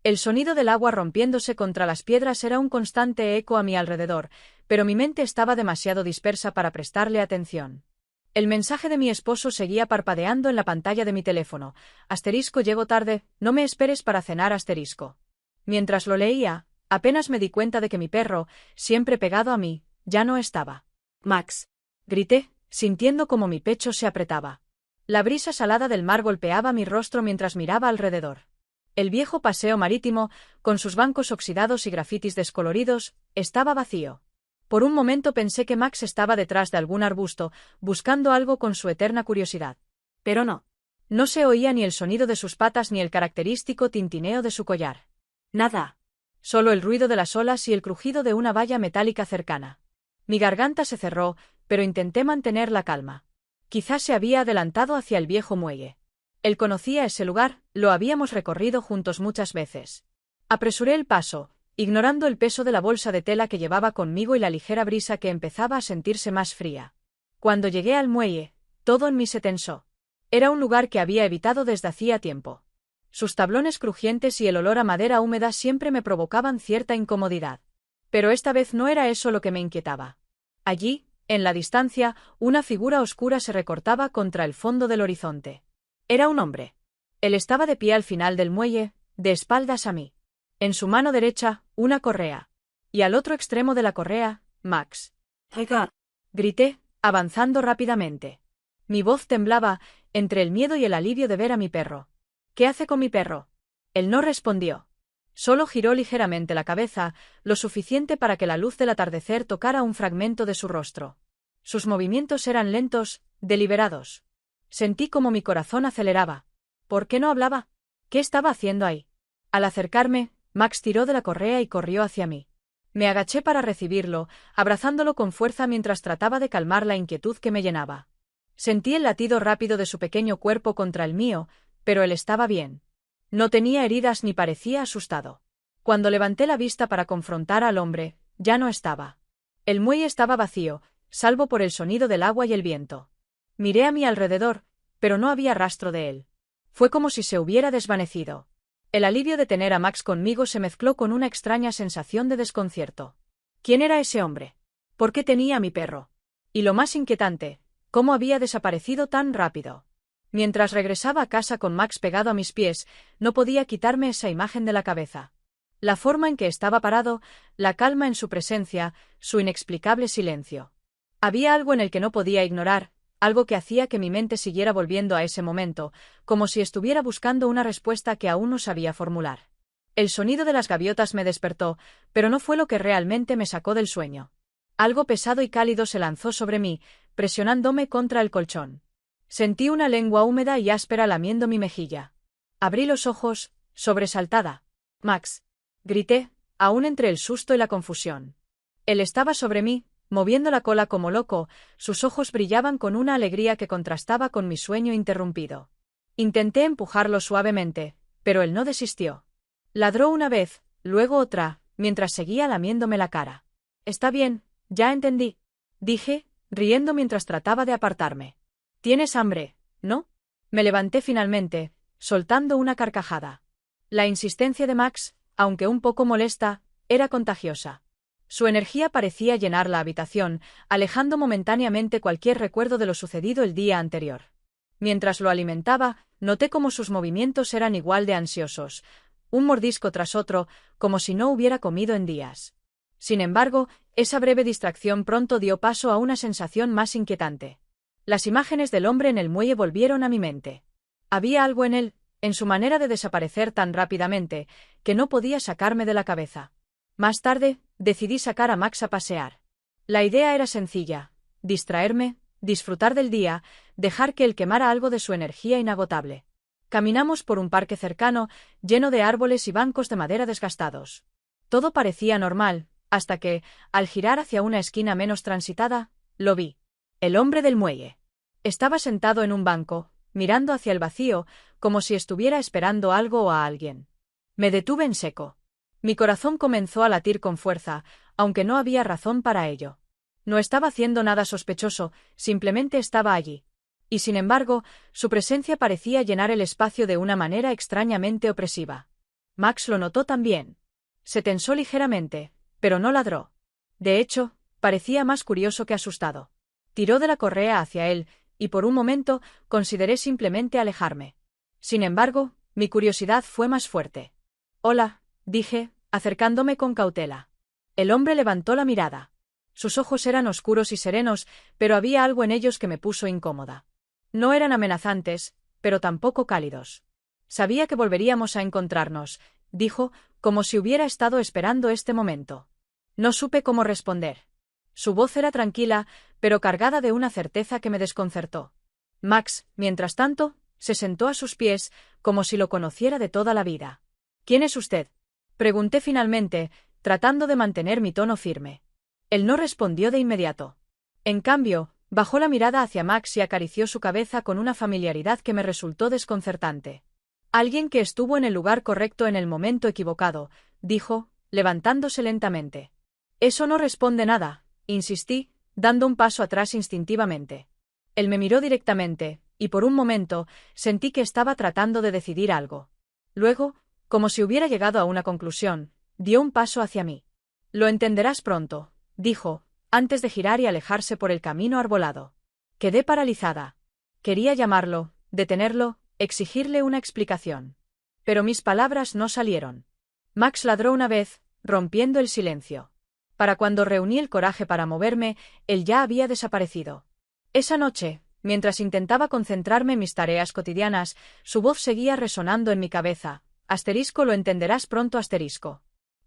El sonido del agua rompiéndose contra las piedras era un constante eco a mi alrededor, pero mi mente estaba demasiado dispersa para prestarle atención. El mensaje de mi esposo seguía parpadeando en la pantalla de mi teléfono. Llego tarde, no me esperes para cenar. Mientras lo leía, apenas me di cuenta de que mi perro, siempre pegado a mí, ya no estaba. «Max», grité, sintiendo como mi pecho se apretaba. La brisa salada del mar golpeaba mi rostro mientras miraba alrededor. El viejo paseo marítimo, con sus bancos oxidados y grafitis descoloridos, estaba vacío. Por un momento pensé que Max estaba detrás de algún arbusto, buscando algo con su eterna curiosidad. Pero no. No se oía ni el sonido de sus patas ni el característico tintineo de su collar. Nada. Solo el ruido de las olas y el crujido de una valla metálica cercana. Mi garganta se cerró, pero intenté mantener la calma. Quizás se había adelantado hacia el viejo muelle. Él conocía ese lugar, lo habíamos recorrido juntos muchas veces. Apresuré el paso, ignorando el peso de la bolsa de tela que llevaba conmigo y la ligera brisa que empezaba a sentirse más fría. Cuando llegué al muelle, todo en mí se tensó. Era un lugar que había evitado desde hacía tiempo. Sus tablones crujientes y el olor a madera húmeda siempre me provocaban cierta incomodidad. Pero esta vez no era eso lo que me inquietaba. Allí, en la distancia, una figura oscura se recortaba contra el fondo del horizonte. Era un hombre. Él estaba de pie al final del muelle, de espaldas a mí. En su mano derecha, una correa. Y al otro extremo de la correa, Max. «Oiga», grité, avanzando rápidamente. Mi voz temblaba, entre el miedo y el alivio de ver a mi perro. «¿Qué hace con mi perro?». Él no respondió. Solo giró ligeramente la cabeza, lo suficiente para que la luz del atardecer tocara un fragmento de su rostro. Sus movimientos eran lentos, deliberados. Sentí como mi corazón aceleraba. ¿Por qué no hablaba? ¿Qué estaba haciendo ahí? Al acercarme, Max tiró de la correa y corrió hacia mí. Me agaché para recibirlo, abrazándolo con fuerza mientras trataba de calmar la inquietud que me llenaba. Sentí el latido rápido de su pequeño cuerpo contra el mío, pero él estaba bien. No tenía heridas ni parecía asustado. Cuando levanté la vista para confrontar al hombre, ya no estaba. El muelle estaba vacío, salvo por el sonido del agua y el viento. Miré a mi alrededor, pero no había rastro de él. Fue como si se hubiera desvanecido. El alivio de tener a Max conmigo se mezcló con una extraña sensación de desconcierto. ¿Quién era ese hombre? ¿Por qué tenía a mi perro? Y lo más inquietante, ¿cómo había desaparecido tan rápido? Mientras regresaba a casa con Max pegado a mis pies, no podía quitarme esa imagen de la cabeza. La forma en que estaba parado, la calma en su presencia, su inexplicable silencio. Había algo en el que no podía ignorar, algo que hacía que mi mente siguiera volviendo a ese momento, como si estuviera buscando una respuesta que aún no sabía formular. El sonido de las gaviotas me despertó, pero no fue lo que realmente me sacó del sueño. Algo pesado y cálido se lanzó sobre mí, presionándome contra el colchón. Sentí una lengua húmeda y áspera lamiendo mi mejilla. Abrí los ojos, sobresaltada. «Max», grité, aún entre el susto y la confusión. Él estaba sobre mí, moviendo la cola como loco, sus ojos brillaban con una alegría que contrastaba con mi sueño interrumpido. Intenté empujarlo suavemente, pero él no desistió. Ladró una vez, luego otra, mientras seguía lamiéndome la cara. «Está bien, ya entendí», dije, riendo mientras trataba de apartarme. «Tienes hambre, ¿no?». Me levanté finalmente, soltando una carcajada. La insistencia de Max, aunque un poco molesta, era contagiosa. Su energía parecía llenar la habitación, alejando momentáneamente cualquier recuerdo de lo sucedido el día anterior. Mientras lo alimentaba, noté cómo sus movimientos eran igual de ansiosos, un mordisco tras otro, como si no hubiera comido en días. Sin embargo, esa breve distracción pronto dio paso a una sensación más inquietante. Las imágenes del hombre en el muelle volvieron a mi mente. Había algo en él, en su manera de desaparecer tan rápidamente, que no podía sacarme de la cabeza. Más tarde, decidí sacar a Max a pasear. La idea era sencilla: distraerme, disfrutar del día, dejar que él quemara algo de su energía inagotable. Caminamos por un parque cercano, lleno de árboles y bancos de madera desgastados. Todo parecía normal, hasta que, al girar hacia una esquina menos transitada, lo vi. El hombre del muelle. Estaba sentado en un banco, mirando hacia el vacío, como si estuviera esperando algo o a alguien. Me detuve en seco. Mi corazón comenzó a latir con fuerza, aunque no había razón para ello. No estaba haciendo nada sospechoso, simplemente estaba allí. Y sin embargo, su presencia parecía llenar el espacio de una manera extrañamente opresiva. Max lo notó también. Se tensó ligeramente, pero no ladró. De hecho, parecía más curioso que asustado. Tiró de la correa hacia él, y por un momento consideré simplemente alejarme. Sin embargo, mi curiosidad fue más fuerte. «Hola», dije, acercándome con cautela. El hombre levantó la mirada. Sus ojos eran oscuros y serenos, pero había algo en ellos que me puso incómoda. No eran amenazantes, pero tampoco cálidos. «Sabía que volveríamos a encontrarnos», dijo, como si hubiera estado esperando este momento. No supe cómo responder. Su voz era tranquila, pero cargada de una certeza que me desconcertó. Max, mientras tanto, se sentó a sus pies, como si lo conociera de toda la vida. «¿Quién es usted?», pregunté finalmente, tratando de mantener mi tono firme. Él no respondió de inmediato. En cambio, bajó la mirada hacia Max y acarició su cabeza con una familiaridad que me resultó desconcertante. «Alguien que estuvo en el lugar correcto en el momento equivocado», dijo, levantándose lentamente. «Eso no responde nada», insistí, dando un paso atrás instintivamente. Él me miró directamente, y por un momento sentí que estaba tratando de decidir algo. Luego, como si hubiera llegado a una conclusión, dio un paso hacia mí. «Lo entenderás pronto», dijo, antes de girar y alejarse por el camino arbolado. Quedé paralizada. Quería llamarlo, detenerlo, exigirle una explicación. Pero mis palabras no salieron. Max ladró una vez, rompiendo el silencio. Para cuando reuní el coraje para moverme, él ya había desaparecido. Esa noche, mientras intentaba concentrarme en mis tareas cotidianas, su voz seguía resonando en mi cabeza. «Lo entenderás pronto».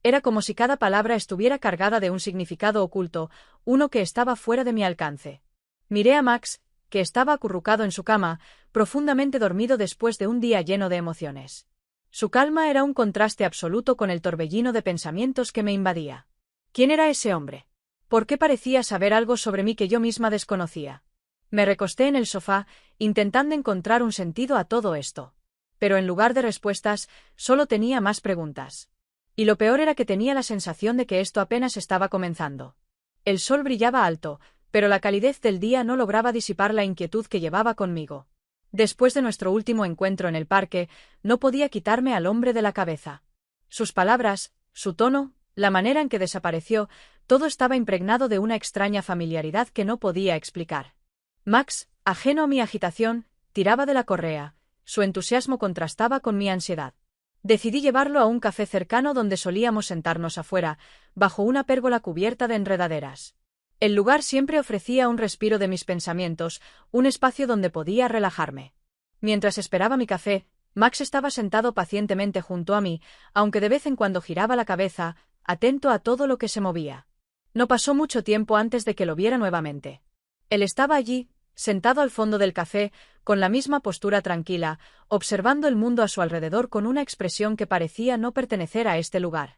Era como si cada palabra estuviera cargada de un significado oculto, uno que estaba fuera de mi alcance. Miré a Max, que estaba acurrucado en su cama, profundamente dormido después de un día lleno de emociones. Su calma era un contraste absoluto con el torbellino de pensamientos que me invadía. ¿Quién era ese hombre? ¿Por qué parecía saber algo sobre mí que yo misma desconocía? Me recosté en el sofá, intentando encontrar un sentido a todo esto. Pero en lugar de respuestas, solo tenía más preguntas. Y lo peor era que tenía la sensación de que esto apenas estaba comenzando. El sol brillaba alto, pero la calidez del día no lograba disipar la inquietud que llevaba conmigo. Después de nuestro último encuentro en el parque, no podía quitarme al hombre de la cabeza. Sus palabras, su tono, la manera en que desapareció, todo estaba impregnado de una extraña familiaridad que no podía explicar. Max, ajeno a mi agitación, tiraba de la correa. Su entusiasmo contrastaba con mi ansiedad. Decidí llevarlo a un café cercano donde solíamos sentarnos afuera, bajo una pérgola cubierta de enredaderas. El lugar siempre ofrecía un respiro de mis pensamientos, un espacio donde podía relajarme. Mientras esperaba mi café, Max estaba sentado pacientemente junto a mí, aunque de vez en cuando giraba la cabeza, atento a todo lo que se movía. No pasó mucho tiempo antes de que lo viera nuevamente. Él estaba allí, sentado al fondo del café, con la misma postura tranquila, observando el mundo a su alrededor con una expresión que parecía no pertenecer a este lugar.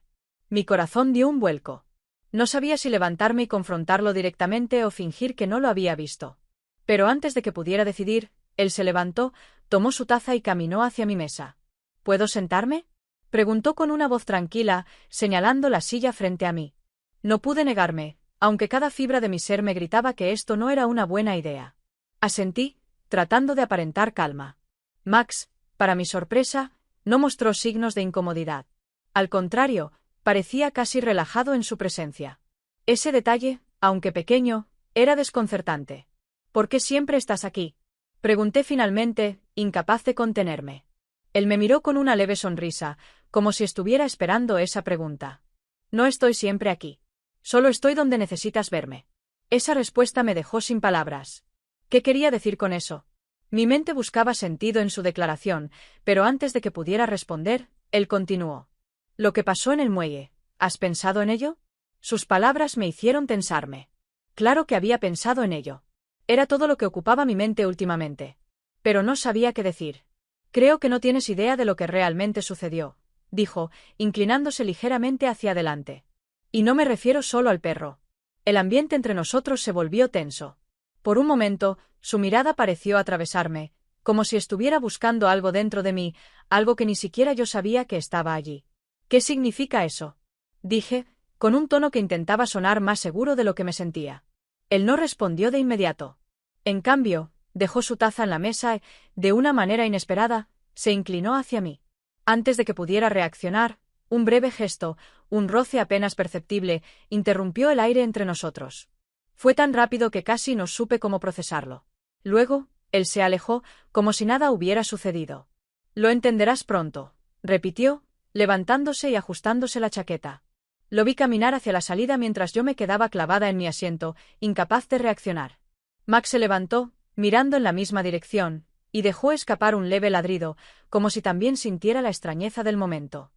Mi corazón dio un vuelco. No sabía si levantarme y confrontarlo directamente o fingir que no lo había visto. Pero antes de que pudiera decidir, él se levantó, tomó su taza y caminó hacia mi mesa. «¿Puedo sentarme?», preguntó con una voz tranquila, señalando la silla frente a mí. No pude negarme, aunque cada fibra de mi ser me gritaba que esto no era una buena idea. Asentí, tratando de aparentar calma. Max, para mi sorpresa, no mostró signos de incomodidad. Al contrario, parecía casi relajado en su presencia. Ese detalle, aunque pequeño, era desconcertante. «¿Por qué siempre estás aquí?», pregunté finalmente, incapaz de contenerme. Él me miró con una leve sonrisa, como si estuviera esperando esa pregunta. «No estoy siempre aquí. Solo estoy donde necesitas verme». Esa respuesta me dejó sin palabras. ¿Qué quería decir con eso? Mi mente buscaba sentido en su declaración, pero antes de que pudiera responder, él continuó. «Lo que pasó en el muelle, ¿has pensado en ello?». Sus palabras me hicieron tensarme. Claro que había pensado en ello. Era todo lo que ocupaba mi mente últimamente. Pero no sabía qué decir. «Creo que no tienes idea de lo que realmente sucedió», dijo, inclinándose ligeramente hacia adelante. «Y no me refiero solo al perro». El ambiente entre nosotros se volvió tenso. Por un momento, su mirada pareció atravesarme, como si estuviera buscando algo dentro de mí, algo que ni siquiera yo sabía que estaba allí. «¿Qué significa eso?», dije, con un tono que intentaba sonar más seguro de lo que me sentía. Él no respondió de inmediato. En cambio, dejó su taza en la mesa y, de una manera inesperada, se inclinó hacia mí. Antes de que pudiera reaccionar, un breve gesto, un roce apenas perceptible, interrumpió el aire entre nosotros. Fue tan rápido que casi no supe cómo procesarlo. Luego, él se alejó, como si nada hubiera sucedido. Lo entenderás pronto, repitió, levantándose y ajustándose la chaqueta. Lo vi caminar hacia la salida mientras yo me quedaba clavada en mi asiento, incapaz de reaccionar. Max se levantó, mirando en la misma dirección, y dejó escapar un leve ladrido, como si también sintiera la extrañeza del momento.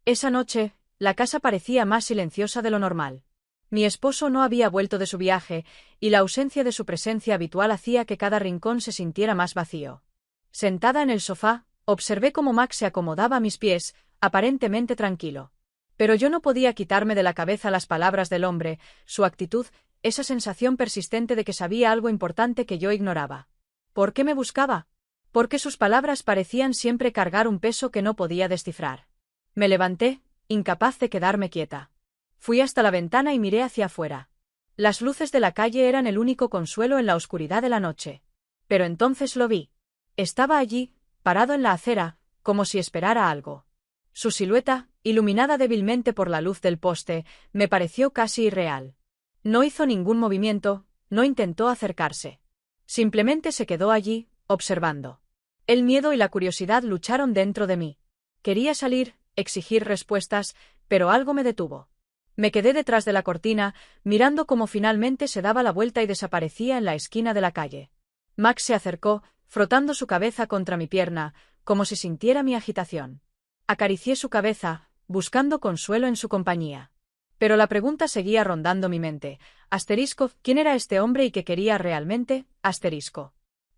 Esa noche, la casa parecía más silenciosa de lo normal. Mi esposo no había vuelto de su viaje, y la ausencia de su presencia habitual hacía que cada rincón se sintiera más vacío. Sentada en el sofá, observé cómo Max se acomodaba a mis pies, aparentemente tranquilo. Pero yo no podía quitarme de la cabeza las palabras del hombre, su actitud, esa sensación persistente de que sabía algo importante que yo ignoraba. ¿Por qué me buscaba? Porque sus palabras parecían siempre cargar un peso que no podía descifrar. Me levanté, incapaz de quedarme quieta. Fui hasta la ventana y miré hacia afuera. Las luces de la calle eran el único consuelo en la oscuridad de la noche. Pero entonces lo vi. Estaba allí, parado en la acera, como si esperara algo. Su silueta, iluminada débilmente por la luz del poste, me pareció casi irreal. No hizo ningún movimiento, no intentó acercarse. Simplemente se quedó allí, observando. El miedo y la curiosidad lucharon dentro de mí. Quería salir, exigir respuestas, pero algo me detuvo. Me quedé detrás de la cortina, mirando cómo finalmente se daba la vuelta y desaparecía en la esquina de la calle. Max se acercó, frotando su cabeza contra mi pierna, como si sintiera mi agitación. Acaricié su cabeza, buscando consuelo en su compañía. Pero la pregunta seguía rondando mi mente. ¿Quién era este hombre y qué quería realmente?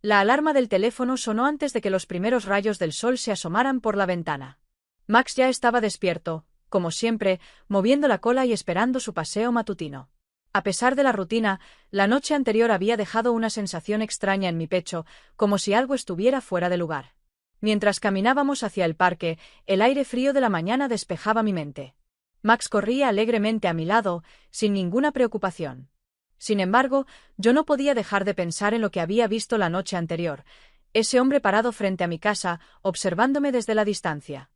La alarma del teléfono sonó antes de que los primeros rayos del sol se asomaran por la ventana. Max ya estaba despierto, como siempre, moviendo la cola y esperando su paseo matutino. A pesar de la rutina, la noche anterior había dejado una sensación extraña en mi pecho, como si algo estuviera fuera de lugar. Mientras caminábamos hacia el parque, el aire frío de la mañana despejaba mi mente. Max corría alegremente a mi lado, sin ninguna preocupación. Sin embargo, yo no podía dejar de pensar en lo que había visto la noche anterior, ese hombre parado frente a mi casa, observándome desde la distancia.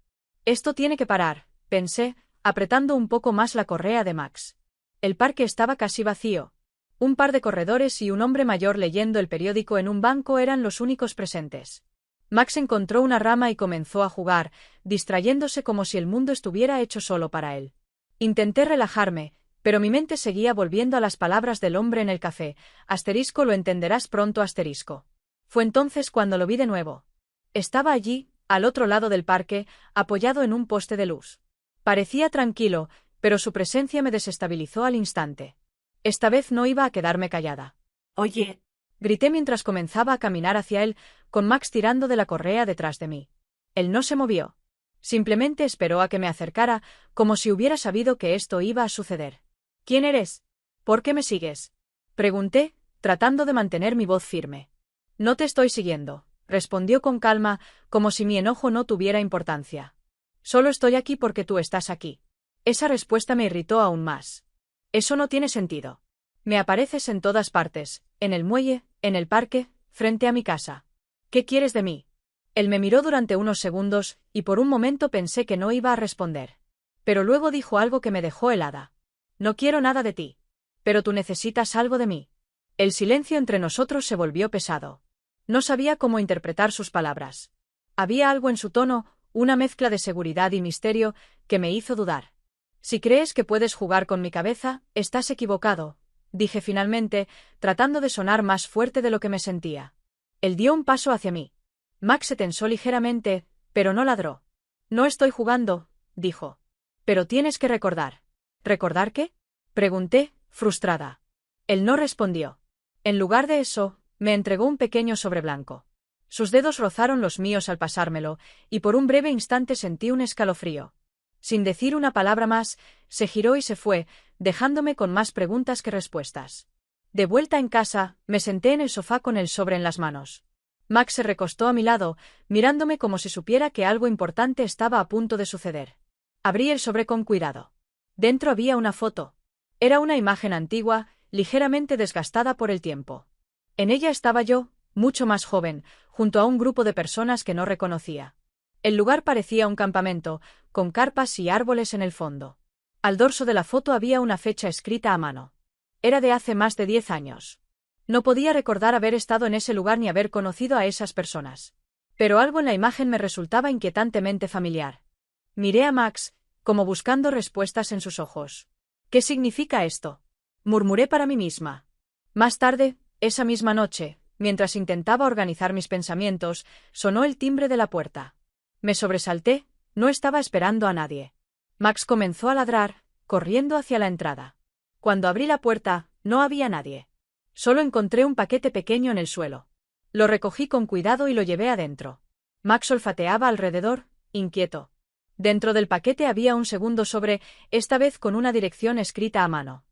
Esto tiene que parar, pensé, apretando un poco más la correa de Max. El parque estaba casi vacío. Un par de corredores y un hombre mayor leyendo el periódico en un banco eran los únicos presentes. Max encontró una rama y comenzó a jugar, distrayéndose como si el mundo estuviera hecho solo para él. Intenté relajarme, pero mi mente seguía volviendo a las palabras del hombre en el café. Lo entenderás pronto. Fue entonces cuando lo vi de nuevo. Estaba allí, al otro lado del parque, apoyado en un poste de luz. Parecía tranquilo, pero su presencia me desestabilizó al instante. Esta vez no iba a quedarme callada. Oye, Grité mientras comenzaba a caminar hacia él, con Max tirando de la correa detrás de mí. Él no se movió. Simplemente esperó a que me acercara, como si hubiera sabido que esto iba a suceder. ¿Quién eres? ¿Por qué me sigues? Pregunté, tratando de mantener mi voz firme. No te estoy siguiendo, respondió con calma, como si mi enojo no tuviera importancia. Solo estoy aquí porque tú estás aquí. Esa respuesta me irritó aún más. Eso no tiene sentido. Me apareces en todas partes, en el muelle, en el parque, frente a mi casa. ¿Qué quieres de mí? Él me miró durante unos segundos, y por un momento pensé que no iba a responder. Pero luego dijo algo que me dejó helada. No quiero nada de ti. Pero tú necesitas algo de mí. El silencio entre nosotros se volvió pesado. No sabía cómo interpretar sus palabras. Había algo en su tono, una mezcla de seguridad y misterio, que me hizo dudar. Si crees que puedes jugar con mi cabeza, estás equivocado, dije finalmente, tratando de sonar más fuerte de lo que me sentía. Él dio un paso hacia mí. Max se tensó ligeramente, pero no ladró. No estoy jugando, dijo. Pero tienes que recordar. ¿Recordar qué? Pregunté, frustrada. Él no respondió. En lugar de eso, me entregó un pequeño sobre blanco. Sus dedos rozaron los míos al pasármelo, y por un breve instante sentí un escalofrío. Sin decir una palabra más, se giró y se fue, dejándome con más preguntas que respuestas. De vuelta en casa, me senté en el sofá con el sobre en las manos. Max se recostó a mi lado, mirándome como si supiera que algo importante estaba a punto de suceder. Abrí el sobre con cuidado. Dentro había una foto. Era una imagen antigua, ligeramente desgastada por el tiempo. En ella estaba yo, mucho más joven, junto a un grupo de personas que no reconocía. El lugar parecía un campamento, con carpas y árboles en el fondo. Al dorso de la foto había una fecha escrita a mano. Era de hace más de 10 años. No podía recordar haber estado en ese lugar ni haber conocido a esas personas. Pero algo en la imagen me resultaba inquietantemente familiar. Miré a Max, como buscando respuestas en sus ojos. ¿Qué significa esto? Murmuré para mí misma. Más tarde, esa misma noche, mientras intentaba organizar mis pensamientos, sonó el timbre de la puerta. Me sobresalté, no estaba esperando a nadie. Max comenzó a ladrar, corriendo hacia la entrada. Cuando abrí la puerta, no había nadie. Solo encontré un paquete pequeño en el suelo. Lo recogí con cuidado y lo llevé adentro. Max olfateaba alrededor, inquieto. Dentro del paquete había un segundo sobre, esta vez con una dirección escrita a mano.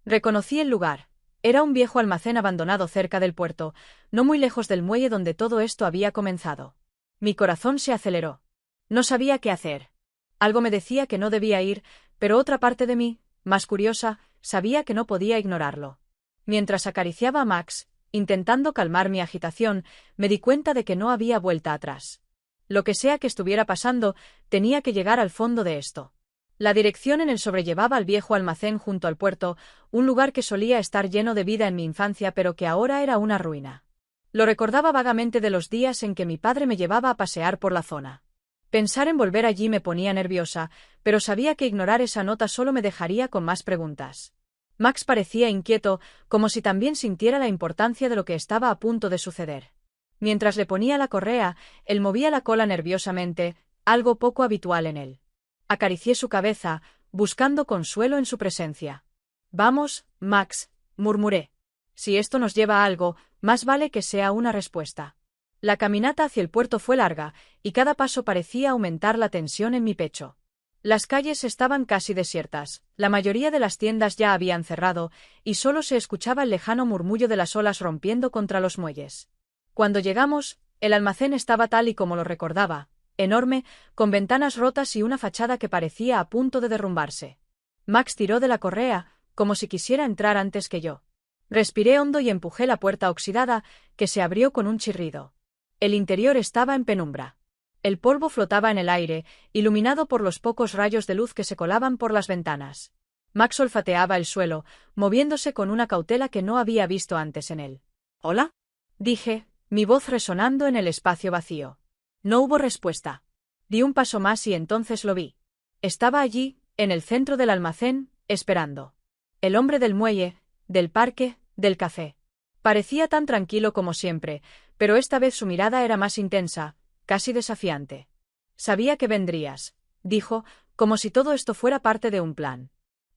Reconocí el lugar. Era un viejo almacén abandonado cerca del puerto, no muy lejos del muelle donde todo esto había comenzado. Mi corazón se aceleró. No sabía qué hacer. Algo me decía que no debía ir, pero otra parte de mí, más curiosa, sabía que no podía ignorarlo. Mientras acariciaba a Max, intentando calmar mi agitación, me di cuenta de que no había vuelta atrás. Lo que sea que estuviera pasando, tenía que llegar al fondo de esto. La dirección en el sobre llevaba al viejo almacén junto al puerto, un lugar que solía estar lleno de vida en mi infancia pero que ahora era una ruina. Lo recordaba vagamente de los días en que mi padre me llevaba a pasear por la zona. Pensar en volver allí me ponía nerviosa, pero sabía que ignorar esa nota solo me dejaría con más preguntas. Max parecía inquieto, como si también sintiera la importancia de lo que estaba a punto de suceder. Mientras le ponía la correa, él movía la cola nerviosamente, algo poco habitual en él. Acaricié su cabeza, buscando consuelo en su presencia. «Vamos, Max», murmuré. «Si esto nos lleva a algo, más vale que sea una respuesta». La caminata hacia el puerto fue larga, y cada paso parecía aumentar la tensión en mi pecho. Las calles estaban casi desiertas, la mayoría de las tiendas ya habían cerrado, y solo se escuchaba el lejano murmullo de las olas rompiendo contra los muelles. Cuando llegamos, el almacén estaba tal y como lo recordaba, enorme, con ventanas rotas y una fachada que parecía a punto de derrumbarse. Max tiró de la correa, como si quisiera entrar antes que yo. Respiré hondo y empujé la puerta oxidada, que se abrió con un chirrido. El interior estaba en penumbra. El polvo flotaba en el aire, iluminado por los pocos rayos de luz que se colaban por las ventanas. Max olfateaba el suelo, moviéndose con una cautela que no había visto antes en él. «¿Hola?», dije, mi voz resonando en el espacio vacío. No hubo respuesta. Di un paso más y entonces lo vi. Estaba allí, en el centro del almacén, esperando. El hombre del muelle, del parque, del café. Parecía tan tranquilo como siempre, pero esta vez su mirada era más intensa, casi desafiante. «Sabía que vendrías», dijo, como si todo esto fuera parte de un plan.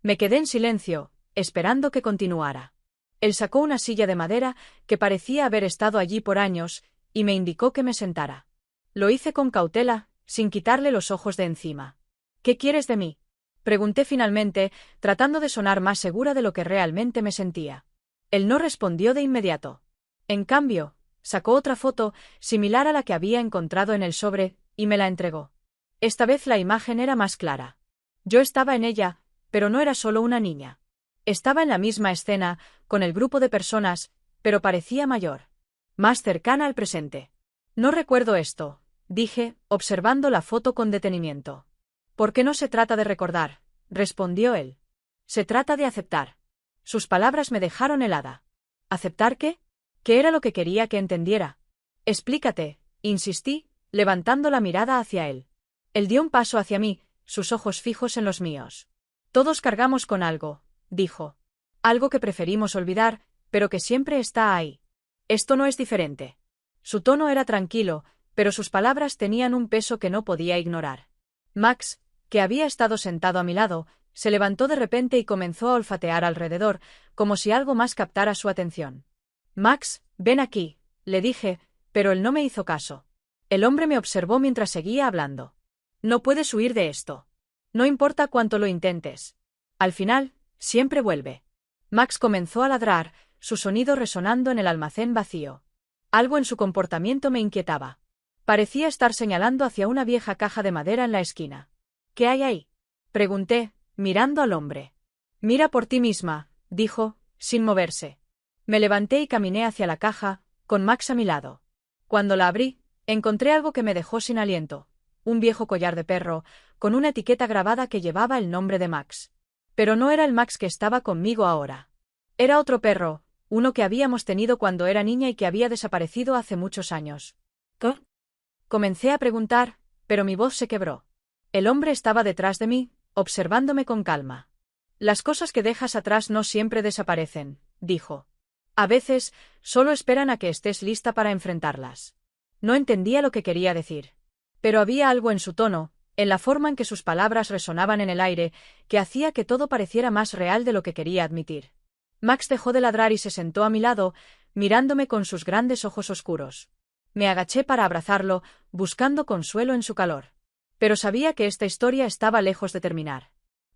Me quedé en silencio, esperando que continuara. Él sacó una silla de madera, que parecía haber estado allí por años, y me indicó que me sentara. Lo hice con cautela, sin quitarle los ojos de encima. «¿Qué quieres de mí?», pregunté finalmente, tratando de sonar más segura de lo que realmente me sentía. Él no respondió de inmediato. En cambio, sacó otra foto, similar a la que había encontrado en el sobre, y me la entregó. Esta vez la imagen era más clara. Yo estaba en ella, pero no era solo una niña. Estaba en la misma escena, con el grupo de personas, pero parecía mayor. Más cercana al presente. «No recuerdo esto», dije, observando la foto con detenimiento. «¿Por qué no se trata de recordar?», respondió él. «Se trata de aceptar». Sus palabras me dejaron helada. ¿Aceptar qué? ¿Qué era lo que quería que entendiera? «Explícate», insistí, levantando la mirada hacia él. Él dio un paso hacia mí, sus ojos fijos en los míos. «Todos cargamos con algo», dijo. «Algo que preferimos olvidar, pero que siempre está ahí. Esto no es diferente». Su tono era tranquilo, pero sus palabras tenían un peso que no podía ignorar. Max, que había estado sentado a mi lado, se levantó de repente y comenzó a olfatear alrededor, como si algo más captara su atención. «Max, ven aquí», le dije, pero él no me hizo caso. El hombre me observó mientras seguía hablando. «No puedes huir de esto. No importa cuánto lo intentes. Al final, siempre vuelve». Max comenzó a ladrar, su sonido resonando en el almacén vacío. Algo en su comportamiento me inquietaba. Parecía estar señalando hacia una vieja caja de madera en la esquina. «¿Qué hay ahí?», pregunté, mirando al hombre. «Mira por ti misma», dijo, sin moverse. Me levanté y caminé hacia la caja, con Max a mi lado. Cuando la abrí, encontré algo que me dejó sin aliento. un viejo collar de perro, con una etiqueta grabada que llevaba el nombre de Max. Pero no era el Max que estaba conmigo ahora. Era otro perro, uno que habíamos tenido cuando era niña y que había desaparecido hace muchos años. ¿Qué? Comencé a preguntar, pero mi voz se quebró. El hombre estaba detrás de mí, observándome con calma. Las cosas que dejas atrás no siempre desaparecen, dijo. A veces, solo esperan a que estés lista para enfrentarlas. No entendía lo que quería decir. Pero había algo en su tono, en la forma en que sus palabras resonaban en el aire, que hacía que todo pareciera más real de lo que quería admitir. Max dejó de ladrar y se sentó a mi lado, mirándome con sus grandes ojos oscuros. Me agaché para abrazarlo, buscando consuelo en su calor. Pero sabía que esta historia estaba lejos de terminar.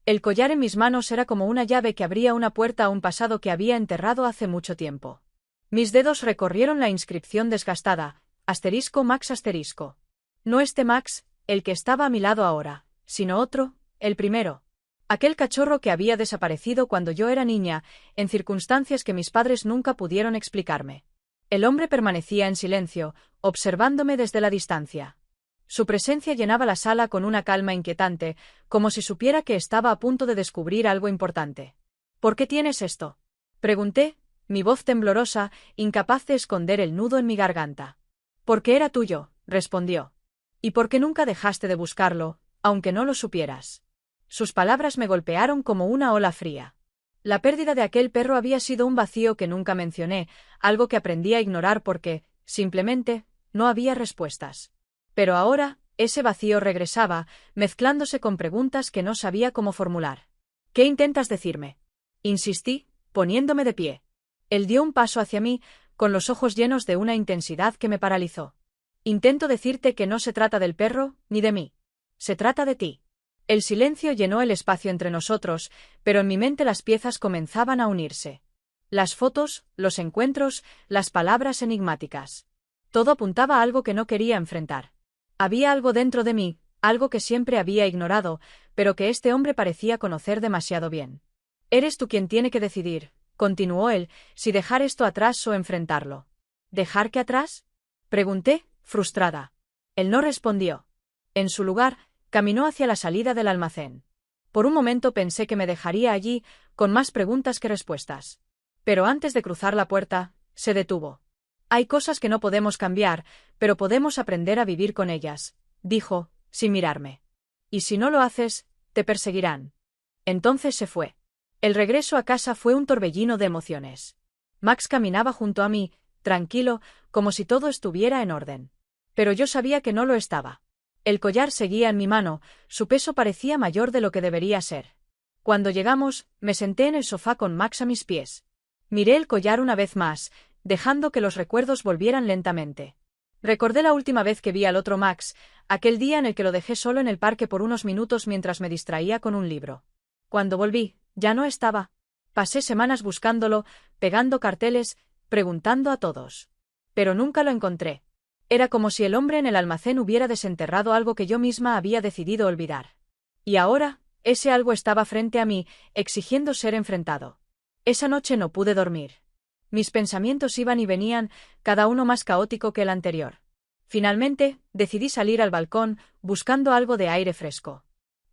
El collar en mis manos era como una llave que abría una puerta a un pasado que había enterrado hace mucho tiempo. Mis dedos recorrieron la inscripción desgastada, *Max *. No este Max, el que estaba a mi lado ahora, sino otro, el primero. Aquel cachorro que había desaparecido cuando yo era niña, en circunstancias que mis padres nunca pudieron explicarme. El hombre permanecía en silencio, observándome desde la distancia. Su presencia llenaba la sala con una calma inquietante, como si supiera que estaba a punto de descubrir algo importante. ¿Por qué tienes esto? Pregunté, mi voz temblorosa, incapaz de esconder el nudo en mi garganta. Porque era tuyo, respondió. ¿Y por qué nunca dejaste de buscarlo, aunque no lo supieras? Sus palabras me golpearon como una ola fría. La pérdida de aquel perro había sido un vacío que nunca mencioné, algo que aprendí a ignorar porque, simplemente, no había respuestas. Pero ahora, ese vacío regresaba, mezclándose con preguntas que no sabía cómo formular. ¿Qué intentas decirme? Insistí, poniéndome de pie. Él dio un paso hacia mí, con los ojos llenos de una intensidad que me paralizó. Intento decirte que no se trata del perro, ni de mí. Se trata de ti. El silencio llenó el espacio entre nosotros, pero en mi mente las piezas comenzaban a unirse. Las fotos, los encuentros, las palabras enigmáticas. Todo apuntaba a algo que no quería enfrentar. Había algo dentro de mí, algo que siempre había ignorado, pero que este hombre parecía conocer demasiado bien. Eres tú quien tiene que decidir, continuó él, si dejar esto atrás o enfrentarlo. ¿Dejar qué atrás? Pregunté, frustrada. Él no respondió. En su lugar, caminó hacia la salida del almacén. Por un momento pensé que me dejaría allí, con más preguntas que respuestas. Pero antes de cruzar la puerta, se detuvo. Hay cosas que no podemos cambiar, pero podemos aprender a vivir con ellas, dijo, sin mirarme. Y si no lo haces, te perseguirán. Entonces se fue. El regreso a casa fue un torbellino de emociones. Max caminaba junto a mí, tranquilo, como si todo estuviera en orden. Pero yo sabía que no lo estaba. El collar seguía en mi mano, su peso parecía mayor de lo que debería ser. Cuando llegamos, me senté en el sofá con Max a mis pies. Miré el collar una vez más, dejando que los recuerdos volvieran lentamente. Recordé la última vez que vi al otro Max, aquel día en el que lo dejé solo en el parque por unos minutos mientras me distraía con un libro. Cuando volví, ya no estaba. Pasé semanas buscándolo, pegando carteles, preguntando a todos. Pero nunca lo encontré. Era como si el hombre en el almacén hubiera desenterrado algo que yo misma había decidido olvidar. Y ahora, ese algo estaba frente a mí, exigiendo ser enfrentado. Esa noche no pude dormir. Mis pensamientos iban y venían, cada uno más caótico que el anterior. Finalmente, decidí salir al balcón, buscando algo de aire fresco.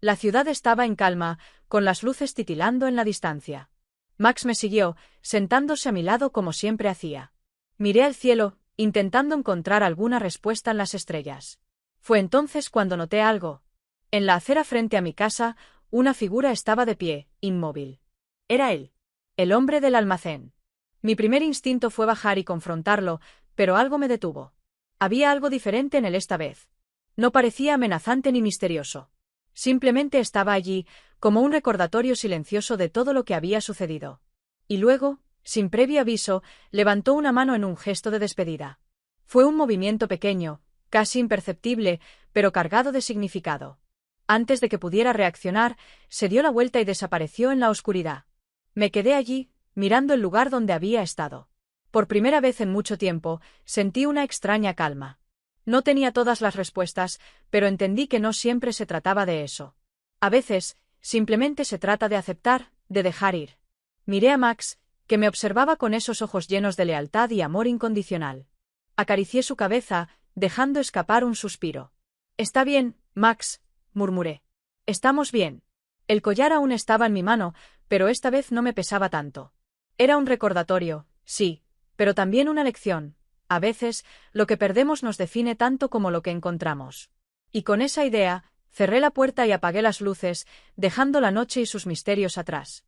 La ciudad estaba en calma, con las luces titilando en la distancia. Max me siguió, sentándose a mi lado como siempre hacía. Miré al cielo, intentando encontrar alguna respuesta en las estrellas. Fue entonces cuando noté algo. En la acera frente a mi casa, una figura estaba de pie, inmóvil. Era él, el hombre del almacén. Mi primer instinto fue bajar y confrontarlo, pero algo me detuvo. Había algo diferente en él esta vez. No parecía amenazante ni misterioso. Simplemente estaba allí, como un recordatorio silencioso de todo lo que había sucedido. Y luego, sin previo aviso, levantó una mano en un gesto de despedida. Fue un movimiento pequeño, casi imperceptible, pero cargado de significado. Antes de que pudiera reaccionar, se dio la vuelta y desapareció en la oscuridad. Me quedé allí, mirando el lugar donde había estado. Por primera vez en mucho tiempo, sentí una extraña calma. No tenía todas las respuestas, pero entendí que no siempre se trataba de eso. A veces, simplemente se trata de aceptar, de dejar ir. Miré a Max, que me observaba con esos ojos llenos de lealtad y amor incondicional. Acaricié su cabeza, dejando escapar un suspiro. Está bien, Max, murmuré. Estamos bien. El collar aún estaba en mi mano, pero esta vez no me pesaba tanto. Era un recordatorio, sí, pero también una lección. A veces, lo que perdemos nos define tanto como lo que encontramos. Y con esa idea, cerré la puerta y apagué las luces, dejando la noche y sus misterios atrás.